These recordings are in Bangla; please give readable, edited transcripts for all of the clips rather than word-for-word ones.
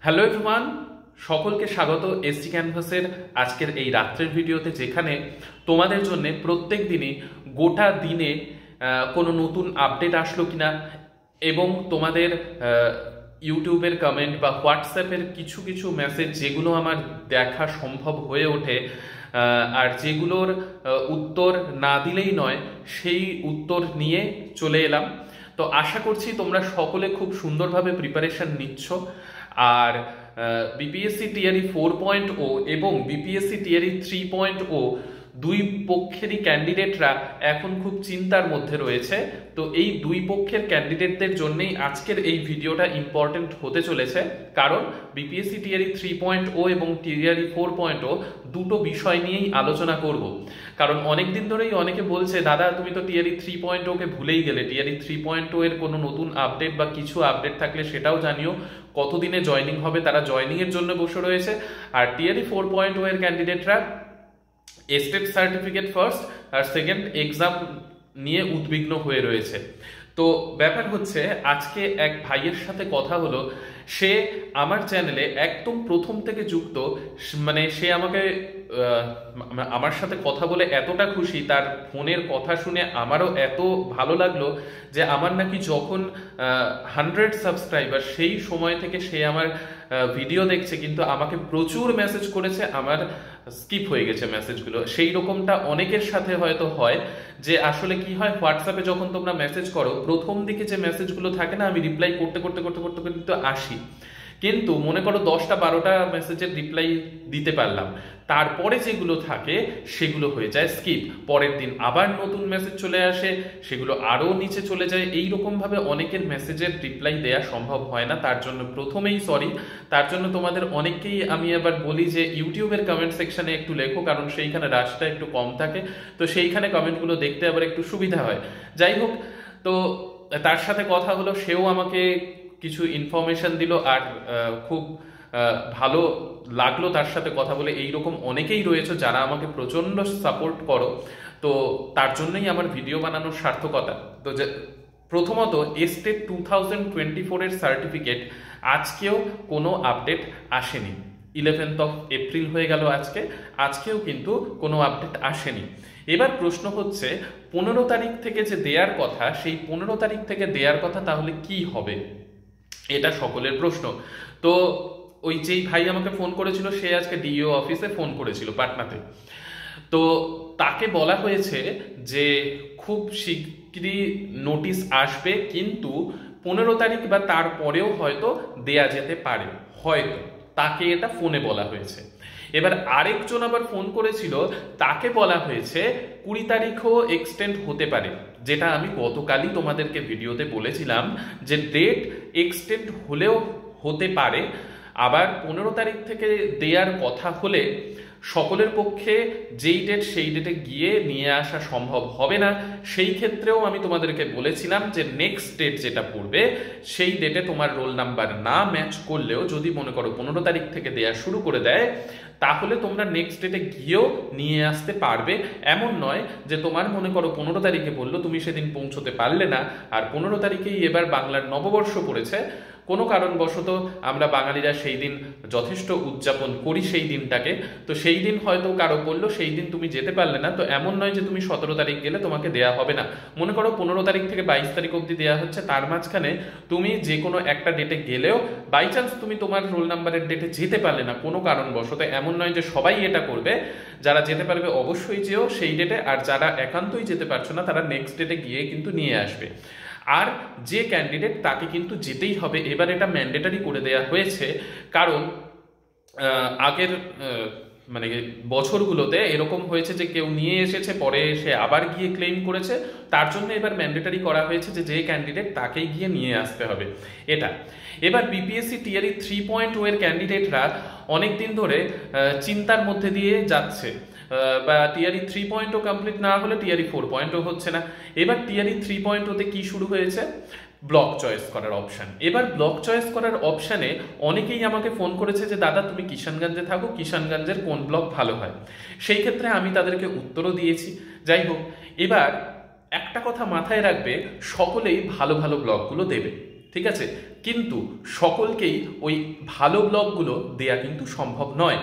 হ্যালো এভরিওয়ান, সকলকে স্বাগত এসটি ক্যানভাসের আজকের এই রাত্রের ভিডিওতে, যেখানে তোমাদের জন্য প্রত্যেক দিনই গোটা দিনে কোনো নতুন আপডেট আসলো কিনা এবং তোমাদের ইউটিউবের কমেন্ট বা হোয়াটসঅ্যাপের কিছু কিছু মেসেজ যেগুলো আমার দেখা সম্ভব হয়ে ওঠে আর যেগুলোর উত্তর না দিলেই নয়, সেই উত্তর নিয়ে চলে এলাম। তো আশা করছি তোমরা সকলে খুব সুন্দরভাবে প্রিপারেশন নিচ্ছ। আর বিপিএসসি টিআরই 4.0 এবং বিপিএসসি টিআরই 3.0 দুই পক্ষেরই ক্যান্ডিডেটরা এখন খুব চিন্তার মধ্যে রয়েছে। তো এই দুই পক্ষের ক্যান্ডিডেটদের জন্যই আজকের এই ভিডিওটা ইম্পর্টেন্ট হতে চলেছে, কারণ বিপিএসসি টিআরই 3.0 এবং টিআরই 4.0 দুটো বিষয় নিয়েই আলোচনা করব। কারণ অনেকদিন ধরেই অনেকে বলছে, দাদা তুমি তো টিআরই 3.0 কে ভুলেই গেলে, টিআরই 3.0 এর কোনো নতুন আপডেট বা কিছু আপডেট থাকলে সেটাও জানিও। কতদিনে জয়নিং হবে, তারা জয়নিং এর জন্য বসে রয়েছে। আর টিআরই 4.0 এর ক্যান্ডিডেটরা স্টেট সার্টিফিকেট ফার্স্ট আর সেকেন্ড এক্সাম নিয়ে উদ্বিগ্ন হয়ে রয়েছে। তো ব্যাপার হচ্ছে, আজকে এক ভাইয়ের সাথে কথা হলো, সে আমার চ্যানেলে একদম প্রথম থেকে যুক্ত। মানে সে আমাকে আমার সাথে কথা বলে এতটা খুশি, তার ফোনের কথা শুনে আমারও এত ভালো লাগলো যে আমার নাকি যখন 100 সাবস্ক্রাইবার সেই সময় থেকে সে আমার ভিডিও দেখছে, কিন্তু আমাকে প্রচুর মেসেজ করেছে, আমার স্কিপ হয়ে গেছে মেসেজগুলো। সেই রকমটা অনেকের সাথে হয়তো হয়, যে আসলে কি হয়, হোয়াটসঅ্যাপে যখন তোমরা মেসেজ করো, প্রথম দিকে যে মেসেজগুলো থাকে না, আমি রিপ্লাই করতে করতে করতে করতে কিন্তু আসি, কিন্তু মনে করো 10টা-12টা মেসেজের রিপ্লাই দিতে পারলাম, তারপরে যেগুলো থাকে সেগুলো হয়ে যায় স্কিপ। পরের দিন আবার নতুন মেসেজ চলে আসে, সেগুলো আরও নিচে চলে যায়। এই রকম ভাবে অনেকের মেসেজের রিপ্লাই দেওয়া সম্ভব হয় না, তার জন্য প্রথমেই সরি। তার জন্য তোমাদের অনেককেই আমি আবার বলি যে ইউটিউবের কমেন্ট সেকশনে একটু লেখো, কারণ সেইখানে রাশটা একটু কম থাকে, তো সেইখানে কমেন্টগুলো দেখতে আবার একটু সুবিধা হয়। যাই হোক, তো তার সাথে কথা হলো, সেও আমাকে কিছু ইনফরমেশন দিল, আর খুব ভালো লাগলো তার সাথে কথা বলে। এইরকম অনেকেই রয়েছে যারা আমাকে প্রচন্ড সাপোর্ট করো, তো তার জন্যই আমার ভিডিও বানানোর সার্থকতা। তো প্রথমত, স্টেট 2024 এর সার্টিফিকেট আজকেও কোনো আপডেট আসেনি। 11th এপ্রিল হয়ে গেল আজকেও কিন্তু কোনো আপডেট আসেনি। এবার প্রশ্ন হচ্ছে, 15 তারিখ থেকে যে দেয়ার কথা, সেই 15 তারিখ থেকে দেয়ার কথা তাহলে কি হবে, এটা সকলের প্রশ্ন। তো ওই যেই ভাই আমাকে ফোন করেছিল, সে আজকে ডিইও অফিসে ফোন করেছিল পাটনাতে। তো তাকে বলা হয়েছে যে খুব শিগগিরই নোটিশ আসবে, কিন্তু 15 তারিখ বা তারপরেও হয়তো দেয়া যেতে পারে, হয়তো। তাকে এটা ফোনে বলা হয়েছে। এবার আরেকজন আবার ফোন করেছিল, তাকে বলা হয়েছে 20 তারিখও এক্সটেন্ড হতে পারে, যেটা আমি গতকালই তোমাদেরকে ভিডিওতে বলেছিলাম যে ডেট এক্সটেন্ড হলেও হতে পারে। আবার 15 তারিখ থেকে দেওয়ার কথা হলে সকলের পক্ষে যেই ডেট সেই ডেটে গিয়ে নিয়ে আসা সম্ভব হবে না। সেই ক্ষেত্রেও আমি তোমাদেরকে বলেছিলাম যে নেক্সট ডেট যেটা পড়বে, সেই ডেটে তোমার রোল নাম্বার না ম্যাচ করলেও, যদি মনে করো 15 তারিখ থেকে দেয়া শুরু করে দেয়, তাহলে তোমরা নেক্সট ডেটে গিয়েও নিয়ে আসতে পারবে। এমন নয় যে তোমার মনে করো 15 তারিখে বললো, তুমি সেদিন পৌঁছতে পারলে না, আর 15 তারিখেই এবার বাংলার নববর্ষ পড়েছে, কোনো কারণবশত আমরা বাঙালিরা সেই দিন যথেষ্ট উদযাপন করি সেই দিনটাকে, তো সেই দিন হয়তো কারো বললো সেই দিন তুমি যেতে পারলে না, তো এমন নয় যে তুমি 17 তারিখ গেলে তোমাকে দেয়া হবে না। মনে করো 15 তারিখ থেকে 22 তারিখ অবধি দেওয়া হচ্ছে, তার মাঝখানে তুমি যে কোনো একটা ডেটে গেলেও, বাই চান্স তুমি তোমার রোল নাম্বারের ডেটে যেতে পারলে না কোনো কারণবশত, এমন নয় যে সবাই এটা করবে। যারা যেতে পারবে অবশ্যই যেও সেই ডেটে, আর যারা একান্তই যেতে পারছো না, তারা নেক্সট ডেটে গিয়ে কিন্তু নিয়ে আসবে। আর যে ক্যান্ডিডেট, তাকে কিন্তু যেতেই হবে। এবার এটা ম্যান্ডেটারি করে দেয়া হয়েছে, কারণ আগের মানে বছরগুলোতে এরকম হয়েছে যে কেউ নিয়ে এসেছে, পরে সে আবার গিয়ে ক্লেম করেছে, তার জন্য এবার ম্যান্ডেটারি করা হয়েছে যে ক্যান্ডিডেট তাকেই গিয়ে নিয়ে আসতে হবে এটা। এবার বিপিএসসি টিআরই 3.0 এর ক্যান্ডিডেটরা অনেকদিন ধরে চিন্তার মধ্যে দিয়ে যাচ্ছে, বা টিআরই 3.0 কমপ্লিট না হলে টিআরই 4.0 হচ্ছে না। এবার টিআরই 3.0 কি শুরু হয়েছে, ব্লক চয়েস করার অপশন। এবার ব্লক চয়েস করার অপশানে অনেকেই আমাকে ফোন করেছে যে দাদা তুমি কিষানগঞ্জে থাকো, কিষানগঞ্জের কোন ব্লক ভালো হয়। সেই ক্ষেত্রে আমি তাদেরকে উত্তরও দিয়েছি। যাই হোক, এবার একটা কথা মাথায় রাখবে, সকলেই ভালো ভালো ব্লকগুলো দেবে, ঠিক আছে, কিন্তু সকলকেই ওই ভালো ব্লকগুলো দেয়া কিন্তু সম্ভব নয়।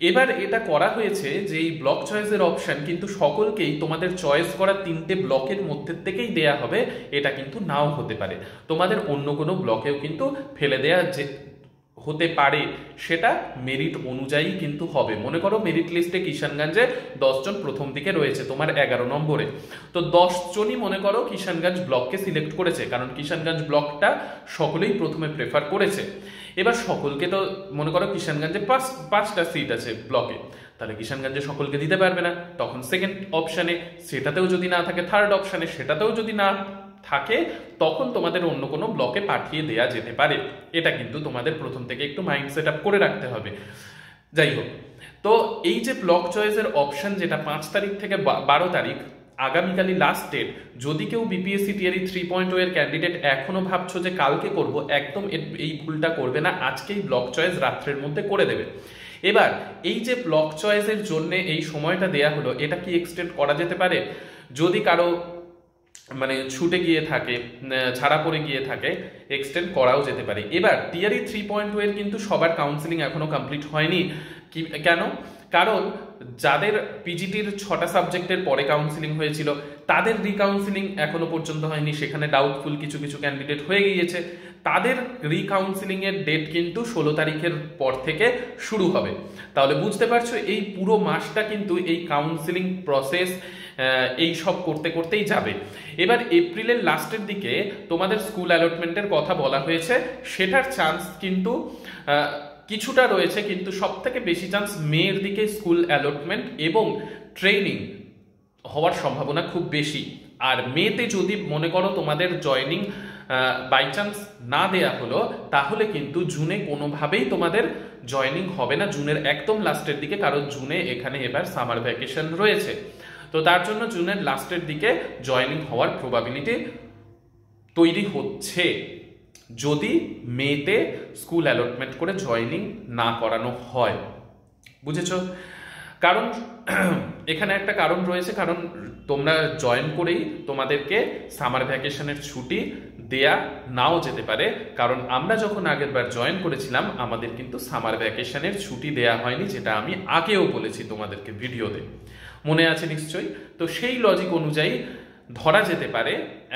এবার এটা করা হয়েছে যে এই ব্লক চয়েসের অপশন কিন্তু সকলকেই তোমাদের চয়েস করা 3টে ব্লকের মধ্যে থেকেই দেয়া হবে, এটা কিন্তু নাও হতে পারে। তোমাদের অন্য কোনো ব্লকেও কিন্তু ফেলে দেয়া যে হতে পারে, সেটা মেরিট অনুযায়ী কিন্তু হবে। মনে করো মেরিট লিস্টে কিষানগঞ্জে 10 জন প্রথম দিকে রয়েছে তোমার 11 নম্বরে, তো 10 জনই মনে করো কিষানগঞ্জ ব্লককে সিলেক্ট করেছে, কারণ কিষানগঞ্জ ব্লকটা সকলেই প্রথমে প্রেফার করেছে। এবার সকলকে তো মনে করো কিষানগঞ্জে 5টা সিট আছে ব্লকে, তাহলে কিষানগঞ্জে সকলকে দিতে পারবে না, তখন সেকেন্ড অপশানে সেটাতেও যদি না থাকে, থার্ড অপশানে সেটাতেও যদি না থাকে, তখন তোমাদের অন্য কোনো ব্লকে পাঠিয়ে দেয়া যেতে পারে। এটা কিন্তু তোমাদের প্রথম থেকে একটু মাইন্ড সেট আপ করে রাখতে হবে। যাই হোক, তো এই যে ব্লক চয়েসের অপশন যেটা 5 তারিখ থেকে 12 তারিখ আগামীকালই লাস্ট ডেট, যদি কেউ বিপিএসসি টিআরই 3.0 এর ক্যান্ডিডেট এখনো ভাবছো যে কালকে করব, একদম এই ভুলটা করবে না, আজকেই ব্লক চয়েস রাত্রের মধ্যে করে দেবে। এবার এই যে ব্লক চয়েসের জন্য এই সময়টা দেয়া হলো, এটা কি এক্সটেন্ড করা যেতে পারে? যদি কারো মানে ছুটে গিয়ে থাকে, ছাড়া পড়ে গিয়ে থাকে, এক্সটেন্ড করাও যেতে পারে। এবার টিআরই 3.2 এর কিন্তু সবার কাউন্সিলিং এখনো কমপ্লিট হয়নি। কেন? কারণ যাদের পিজিটির 6টা সাবজেক্টের পরে কাউন্সিলিং হয়েছিল, তাদের রিকাউন্সিলিং এখনো পর্যন্ত হয়নি, সেখানে ডাউটফুল কিছু কিছু ক্যান্ডিডেট হয়ে গিয়েছে। তাদের রিকাউন্সিলিং এর ডেট কিন্তু 16 তারিখের পর থেকে শুরু হবে। তাহলে বুঝতে পারছো এই পুরো মাসটা কিন্তু এই কাউন্সিলিং প্রসেস এই সব করতে করতেই যাবে। এবার এপ্রিলের লাস্টের দিকে তোমাদের স্কুল অ্যালটমেন্টের কথা বলা হয়েছে, সেটার চান্স কিন্তু কিছুটা রয়েছে, কিন্তু সব থেকে বেশি চান্স মেয়ের দিকে স্কুল অ্যালটমেন্ট এবং ট্রেনিং হওয়ার সম্ভাবনা খুব বেশি। আর মেতে যদি মনে করো তোমাদের জয়নিং বাই চান্স না দেয়া হলো, তাহলে কিন্তু জুনে কোনোভাবেই তোমাদের জয়নিং হবে না, জুনের একদম লাস্টের দিকে, কারণ জুনে এখানে এবার সামার ভ্যাকেশন রয়েছে। তো তার জন্য জুনের লাস্টের দিকে জয়নিং হওয়ার প্রবাবিলিটি তৈরি হচ্ছে, যদি মেতে স্কুল অ্যালটমেন্ট করে জয়নিং না করানো হয়। বুঝেছো? কারণ এখানে একটা কারণ রয়েছে, কারণ তোমরা জয়েন করেই তোমাদেরকে সামার ভ্যাকেশনের ছুটি দেয়া নাও যেতে পারে, কারণ আমরা যখন আগের বার জয়েন করেছিলাম আমাদের কিন্তু সামার ভ্যাকেশনের ছুটি দেয়া হয়নি, যেটা আমি আগেও বলেছি তোমাদেরকে ভিডিওতে, মনে আছে নিশ্চয়ই। তো সেই লজিক অনুযায়ী ধরা যেতে পারে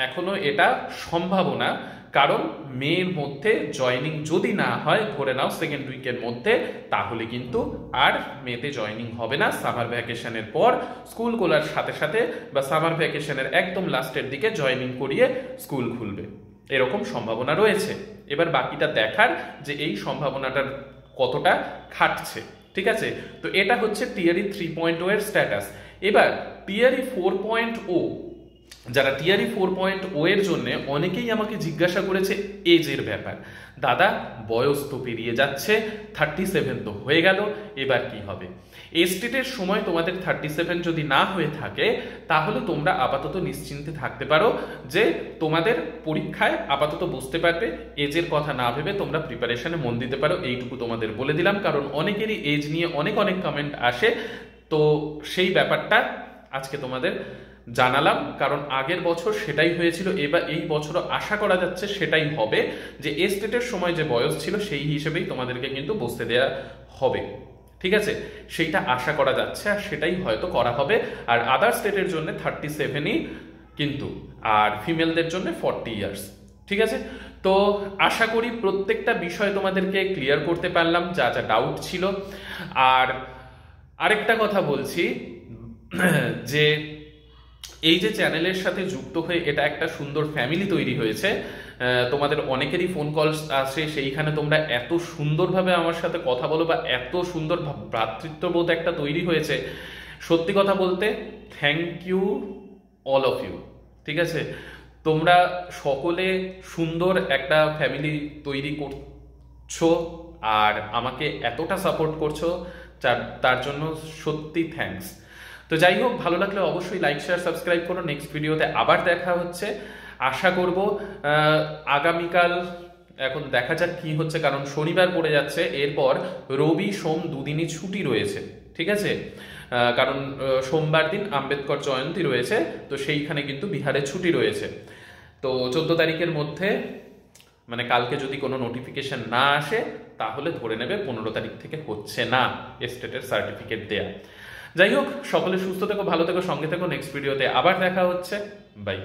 এখনো এটা সম্ভাবনা, কারণ মের মধ্যে জয়নিং যদি না হয়, ধরে নাও সেকেন্ড উইকের মধ্যে, তাহলে কিন্তু আর মেতে জয়নিং হবে না। সামার ভ্যাকেশনের পর স্কুল খোলার সাথে সাথে বা সামার ভ্যাকেশনের একদম লাস্টের দিকে জয়নিং করিয়ে স্কুল খুলবে, এরকম সম্ভাবনা রয়েছে। এবার বাকিটা দেখার যে এই সম্ভাবনাটার কতটা খাটছে। ঠিক আছে, তো এটা হচ্ছে টিআরই 3.0 এর স্ট্যাটাস। এবার টিআরই 4.0, যারা টিআরই 4.0 এর জন্য অনেকেই আমাকে জিজ্ঞাসা করেছে এজের ব্যাপার, দাদা বয়স তো পেরিয়ে যাচ্ছে, 37 তো হয়ে গেল, এবার কি হবে? এস্টেটের সময় তোমাদের 37 যদি না হয়ে থাকে, তাহলে তোমরা আপাতত নিশ্চিন্তে থাকতে পারো যে তোমাদের পরীক্ষায় আপাতত বুঝতে পারবে, এজের কথা না ভেবে তোমরা প্রিপারেশনে মন দিতে পারো, এইটুকু তোমাদের বলে দিলাম। কারণ অনেকেরই এজ নিয়ে অনেক অনেক কমেন্ট আসে, তো সেই ব্যাপারটা আজকে তোমাদের জানালাম, কারণ আগের বছর সেটাই হয়েছিল, এবার এই বছরও আশা করা যাচ্ছে সেটাই হবে, যে এস্টেটের সময় যে বয়স ছিল সেই হিসেবেই তোমাদেরকে কিন্তু বসতে দেয়া হবে। ঠিক আছে, সেইটা আশা করা যাচ্ছে, আর সেটাই হয়তো করা হবে। আর আদার স্টেটের জন্য 37ই কিন্তু, আর ফিমেলদের জন্য 40 ইয়ার্স। ঠিক আছে, তো আশা করি প্রত্যেকটা বিষয় তোমাদেরকে ক্লিয়ার করতে পারলাম, যা যা ডাউট ছিল। আর আরেকটা কথা বলছি, যে এই যে চ্যানেলের সাথে যুক্ত হয়ে এটা একটা সুন্দর ফ্যামিলি তৈরি হয়েছে, তোমাদের অনেকেরই ফোন কল আসে, সেইখানে তোমরা এত সুন্দরভাবে আমার সাথে কথা বলো, বা এত সুন্দর ভ্রাতৃত্ববোধ একটা তৈরি হয়েছে, সত্যি কথা বলতে thank you all of you. ঠিক আছে, তোমরা সকলে সুন্দর একটা ফ্যামিলি তৈরি করছো আর আমাকে এতটা সাপোর্ট করছো, তার জন্য সত্যি থ্যাঙ্কস। তো যাই হোক, ভালো লাগলে অবশ্যই লাইক শেয়ার সাবস্ক্রাইব করো। নেক্সট ভিডিওতে আবার দেখা হচ্ছে, আশা করব আগামীকাল, এখন দেখা যাক কি হচ্ছে, কারণ শনিবার পড়ে যাচ্ছে, এরপর রবি সোম দুদিনই ছুটি রয়েছে। ঠিক আছে, কারণ সোমবার দিন আম্বেদকর জয়ন্তী রয়েছে, তো সেইখানে কিন্তু বিহারে ছুটি রয়েছে। তো 14 তারিখের মধ্যে মানে কালকে যদি কোনো নোটিফিকেশন না আসে তাহলে ধরে নেবে 15 তারিখ থেকে হচ্ছে না এস্টেটের সার্টিফিকেট দেয়া। যাই হোক, সকলে সুস্থ থেকো, ভালো থেকো, সঙ্গে থেকো। নেক্সট ভিডিওতে আবার দেখা হচ্ছে। বাই।